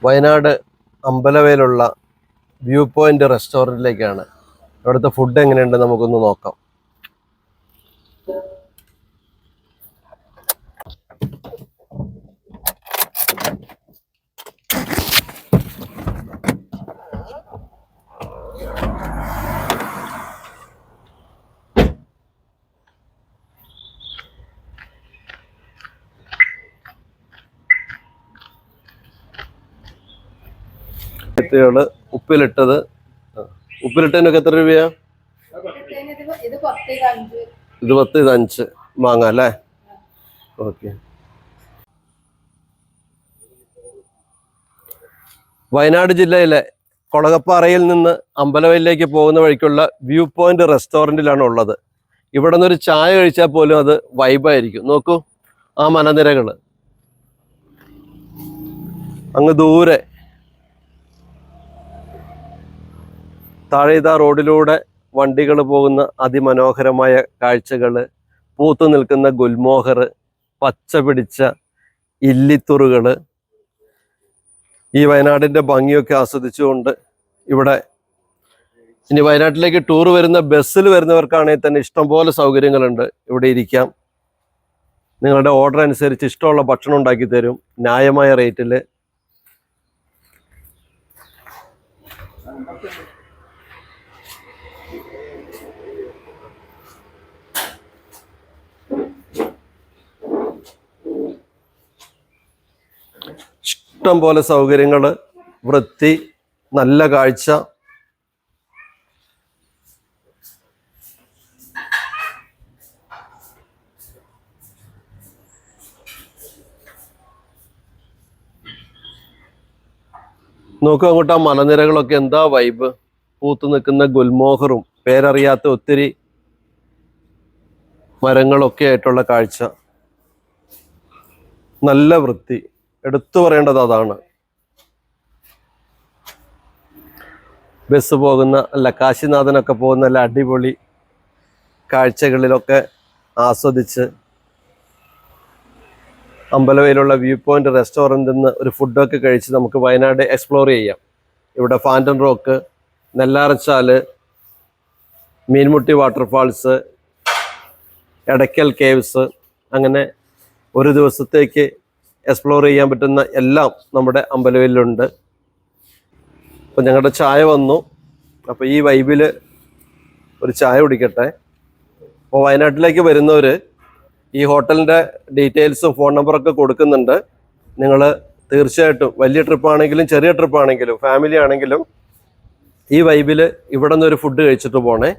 വയനാട് അമ്പലവയലുള്ള view point റെസ്റ്റോറൻറ്റിലേക്കാണ്. അവിടുത്തെ ഫുഡ് എങ്ങനെയുണ്ട് നമുക്കൊന്ന് നോക്കാം. ഉപ്പിലിട്ടത്, ഉപ്പിലിട്ടതിനൊക്കെ എത്ര രൂപയാ? ഇത് 10, ഇത് 5 മാങ്ങ അല്ലേ? ഓക്കെ. വയനാട് ജില്ലയിലെ കൊളകപ്പാറയിൽ നിന്ന് അമ്പലവയലിലേക്ക് പോകുന്ന വഴിക്കുള്ള വ്യൂ പോയിന്റ് റെസ്റ്റോറൻറ്റിലാണ് ഉള്ളത്. ഇവിടെ നിന്നൊരു ചായ കഴിച്ചാൽ പോലും അത് വൈബായിരിക്കും. നോക്കൂ, ആ മലനിരകൾ അങ്ങ് ദൂരെ. താഴെ ഇതാ റോഡിലൂടെ വണ്ടികൾ പോകുന്ന അതിമനോഹരമായ കാഴ്ചകൾ, പൂത്തു നിൽക്കുന്ന ഗുൽമോഹർ, പച്ച പിടിച്ച ഇല്ലിത്തുറുകൾ, ഈ വയനാടിൻ്റെ ഭംഗിയൊക്കെ ആസ്വദിച്ചുകൊണ്ട് ഇവിടെ ഇനി വയനാട്ടിലേക്ക് ടൂർ വരുന്ന ബസ്സിൽ വരുന്നവർക്കാണെങ്കിൽ തന്നെ ഇഷ്ടംപോലെ സൗകര്യങ്ങളുണ്ട്. ഇവിടെ ഇരിക്കാം, നിങ്ങളുടെ ഓർഡർ അനുസരിച്ച് ഇഷ്ടമുള്ള ഭക്ഷണം ഉണ്ടാക്കി തരും ന്യായമായ റേറ്റിൽ. ഇഷ്ടം പോലെ സൗകര്യങ്ങൾ, വൃത്തി, നല്ല കാഴ്ച. നോക്കൂ അങ്ങോട്ട്, ആ മലനിരകളൊക്കെ എന്താ വൈബ്! പൂത്തു നിൽക്കുന്ന ഗുൽമോഹറും പേരറിയാത്ത ഒത്തിരി മരങ്ങളൊക്കെ ആയിട്ടുള്ള കാഴ്ച. നല്ല വൃത്തി, എടുത്തു പറയേണ്ടത് അതാണ്. ബസ് പോകുന്ന അല്ല, കാശിനാഥനൊക്കെ പോകുന്ന നല്ല അടിപൊളി കാഴ്ചകളിലൊക്കെ ആസ്വദിച്ച് അമ്പലവയലുള്ള വ്യൂ പോയിന്റ് റെസ്റ്റോറൻറ്റിൽ നിന്ന് ഒരു ഫുഡൊക്കെ കഴിച്ച് നമുക്ക് വയനാട് എക്സ്പ്ലോർ ചെയ്യാം. ഇവിടെ phantom rock, Nellarachal, Meenmutty waterfalls, Edakkal caves, അങ്ങനെ ഒരു ദിവസത്തേക്ക് എക്സ്പ്ലോർ ചെയ്യാൻ പറ്റുന്ന എല്ലാം നമ്മുടെ അമ്പലവയലിലുണ്ട്. അപ്പോൾ ഞങ്ങളുടെ ചായ വന്നു. അപ്പോൾ ഈ വൈബിൽ ഒരു ചായ കുടിക്കട്ടെ. അപ്പോൾ വയനാട്ടിലേക്ക് വരുന്നവർ ഈ ഹോട്ടലിൻ്റെ ഡീറ്റെയിൽസും ഫോൺ നമ്പറൊക്കെ കൊടുക്കുന്നുണ്ട്. നിങ്ങൾ തീർച്ചയായിട്ടും വലിയ ട്രിപ്പാണെങ്കിലും ചെറിയ ട്രിപ്പാണെങ്കിലും ഫാമിലി ആണെങ്കിലും ഈ വൈബിൽ ഇവിടെ നിന്നൊരു ഫുഡ് കഴിച്ചിട്ട് പോണേ.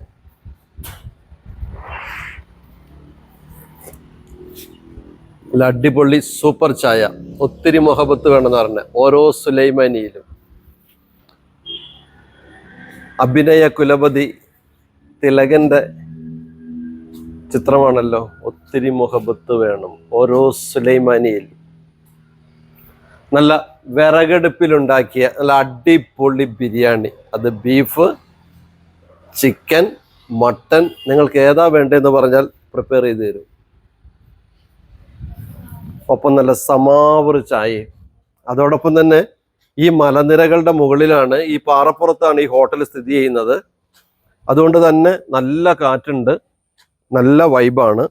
നല്ല അടിപൊളി സൂപ്പർ ചായ, ഒത്തിരി മുഹബത്ത് വേണമെന്ന് പറഞ്ഞ ഓരോ സുലൈമാനിയിലും. അഭിനയ കുലപതി തിലകന്റെ ചിത്രമാണല്ലോ, ഒത്തിരി മുഹബത്ത് വേണം ഓരോ സുലൈമാനിയിൽ. നല്ല വിറകടുപ്പിലുണ്ടാക്കിയ നല്ല അടിപൊളി ബിരിയാണി, അത് ബീഫ്, ചിക്കൻ, മട്ടൻ, നിങ്ങൾക്ക് ഏതാ വേണ്ടതെന്ന് പറഞ്ഞാൽ പ്രിപ്പയർ ചെയ്ത് തരും. ഒപ്പം നല്ല സമാവർ ചായയും. അതോടൊപ്പം തന്നെ ഈ മലനിരകളുടെ മുകളിലാണ്, ഈ പാറപ്പുറത്താണ് ഈ ഹോട്ടൽ സ്ഥിതി ചെയ്യുന്നത്. അതുകൊണ്ട് തന്നെ നല്ല കാറ്റുണ്ട്, നല്ല വൈബാണ്.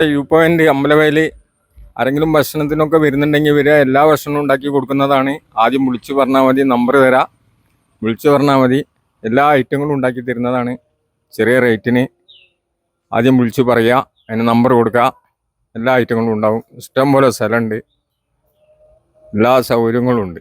വ്യൂ പോയിന്റ് അമ്പലവയൽ ആരെങ്കിലും ഭക്ഷണത്തിനൊക്കെ വരുന്നുണ്ടെങ്കിൽ ഇവർ എല്ലാ ഭക്ഷണവും ഉണ്ടാക്കി കൊടുക്കുന്നതാണ്. ആദ്യം വിളിച്ചു പറഞ്ഞാൽ മതി, നമ്പർ തരാം, വിളിച്ചു പറഞ്ഞാൽ മതി. എല്ലാ ഐറ്റങ്ങളും ഉണ്ടാക്കി തരുന്നതാണ് ചെറിയ റേറ്റിന്. ആദ്യം വിളിച്ചു പറയുക, അതിന് നമ്പർ കൊടുക്കുക, എല്ലാ ഐറ്റങ്ങളും ഉണ്ടാവും. ഇഷ്ടംപോലെ സ്ഥലമുണ്ട്, എല്ലാ സൗകര്യങ്ങളും ഉണ്ട്.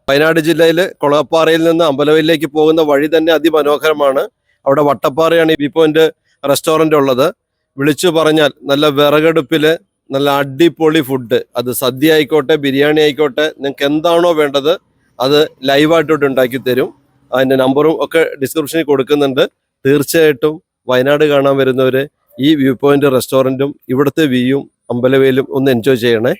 വയനാട് ജില്ലയിൽ കൊളകപ്പാറയിൽ നിന്ന് അമ്പലവയലിലേക്ക് പോകുന്ന വഴി തന്നെ അതിമനോഹരമാണ്. അവിടെ വട്ടപ്പാറയാണ് ഈ വ്യൂ പോയിന്റ് റെസ്റ്റോറൻ്റ് ഉള്ളത്. വിളിച്ചു പറഞ്ഞാൽ നല്ല വിറകടുപ്പിൽ നല്ല അടിപൊളി ഫുഡ്, അത് സദ്യ ആയിക്കോട്ടെ ബിരിയാണി ആയിക്കോട്ടെ, നിങ്ങൾക്ക് എന്താണോ വേണ്ടത് അത് ലൈവായിട്ടോട്ട് ഉണ്ടാക്കി തരും. അതിൻ്റെ നമ്പറും ഒക്കെ ഡിസ്ക്രിപ്ഷനിൽ കൊടുക്കുന്നുണ്ട്. തീർച്ചയായിട്ടും വയനാട് കാണാൻ വരുന്നവർ ഈ വ്യൂ പോയിന്റ് റെസ്റ്റോറൻറ്റും ഇവിടുത്തെ വ്യൂയും അമ്പലവയലും ഒന്ന് എൻജോയ് ചെയ്യണേ.